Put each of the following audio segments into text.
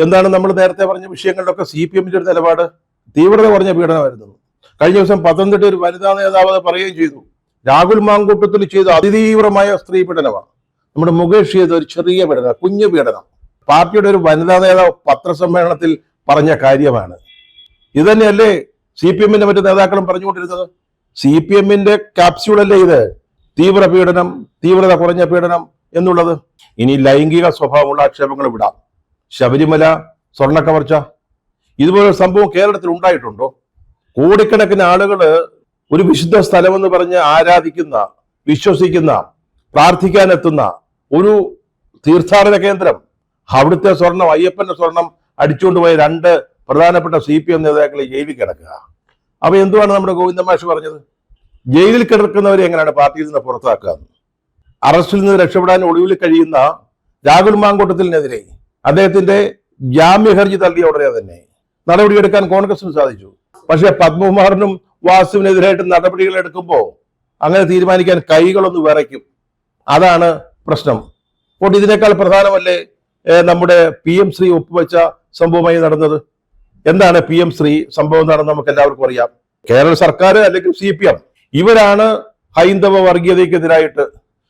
എന്താണ് നമ്മൾ നേരത്തെ പറഞ്ഞ വിഷയങ്ങളിലൊക്കെ CPM ഒരു നിലപാട്? തീവ്രത കുറഞ്ഞ പീഡനമായിരുന്നു. കഴിഞ്ഞ ദിവസം പത്തനംതിട്ട ഒരു വനിതാ നേതാവ് അത് പറയുകയും ചെയ്തു. രാഹുൽ മാങ്കൂട്ടത്തിൽ ചെയ്ത അതിതീവ്രമായ സ്ത്രീ പീഡനമാണ്. നമ്മുടെ മുകേഷ് ചെയ്ത ഒരു ചെറിയ പീഡനം, കുഞ്ഞു പീഡനം. പാർട്ടിയുടെ ഒരു വനിതാ നേതാവ് പത്രസമ്മേളനത്തിൽ പറഞ്ഞ കാര്യമാണ്. ഇത് തന്നെയല്ലേ CPM-ന്റെ മറ്റു നേതാക്കളും പറഞ്ഞുകൊണ്ടിരുന്നത്? CPM-ന്റെ ക്യാപ്സ്യൂളല്ലേ ഇത്? തീവ്ര പീഡനം, തീവ്രത കുറഞ്ഞ പീഡനം എന്നുള്ളത്. ഇനി ലൈംഗിക സ്വഭാവമുള്ള ആക്ഷേപങ്ങൾ വിടാം. ശബരിമല സ്വർണ്ണ കവർച്ച, ഇതുപോലെ സംഭവം കേരളത്തിൽ ഉണ്ടായിട്ടുണ്ടോ? കോടിക്കണക്കിന് ആളുകൾ ഒരു വിശുദ്ധ സ്ഥലമെന്ന് പറഞ്ഞ് ആരാധിക്കുന്ന, വിശ്വസിക്കുന്ന, പ്രാർത്ഥിക്കാനെത്തുന്ന ഒരു തീർത്ഥാടന കേന്ദ്രം, അവിടുത്തെ സ്വർണം, അയ്യപ്പന്റെ സ്വർണം അടിച്ചുകൊണ്ടുപോയ 2 പ്രധാനപ്പെട്ട CPM നേതാക്കളെ ജയിലിൽ കിടക്കുക. അപ്പൊ എന്തുവാണ് നമ്മുടെ ഗോവിന്ദമാഷ് പറഞ്ഞത്? ജയിലിൽ കിടക്കുന്നവരെ എങ്ങനെയാണ് പാർട്ടിയിൽ നിന്ന് പുറത്താക്കുക? അറസ്റ്റിൽ നിന്ന് രക്ഷപ്പെടാൻ ഒളിവിൽ കഴിയുന്ന രാഹുൽ മാങ്കൂട്ടത്തിനെതിരെ അദ്ദേഹത്തിന്റെ ജാമ്യ ഹർജി തള്ളിയ ഉടനെ തന്നെ നടപടിയെടുക്കാൻ കോൺഗ്രസിന് സാധിച്ചു. പക്ഷെ പത്മകുമാറിനും വാസുവിനെതിരായിട്ട് നടപടികൾ എടുക്കുമ്പോൾ അങ്ങനെ തീരുമാനിക്കാൻ കൈകളൊന്ന് വിറയ്ക്കും. അതാണ് പ്രശ്നം. അപ്പോൾ ഇതിനേക്കാൾ പ്രധാനമല്ലേ നമ്മുടെ PM ശ്രീ ഒപ്പുവെച്ച സംഭവമായി നടന്നത്? എന്താണ് PM ശ്രീ സംഭവം എന്താണെന്ന് നമുക്ക് എല്ലാവർക്കും അറിയാം. കേരള സർക്കാർ അല്ലെങ്കിൽ CPM ഇവരാണ് ഹൈന്ദവ വർഗീയതയ്ക്കെതിരായിട്ട്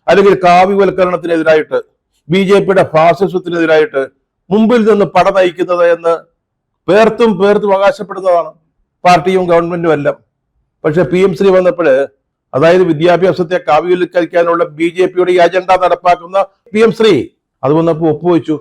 അല്ലെങ്കിൽ കാവ്യവൽക്കരണത്തിനെതിരായിട്ട് BJP-യുടെ ഫാസിസത്തിനെതിരായിട്ട് മുമ്പിൽ നിന്ന് പട നയിക്കുന്നത് എന്ന് പേർത്തും അവകാശപ്പെടുന്നതാണ് പാർട്ടിയും ഗവൺമെന്റും എല്ലാം. പക്ഷെ PM ശ്രീ വന്നപ്പോൾ, അതായത് വിദ്യാഭ്യാസത്തെ കാവ്യവൽക്കരിക്കാനുള്ള BJP-യുടെ ഈ അജണ്ട നടപ്പാക്കുന്ന PM ശ്രീ അത് വന്നപ്പോൾ ഒപ്പുവെച്ചു.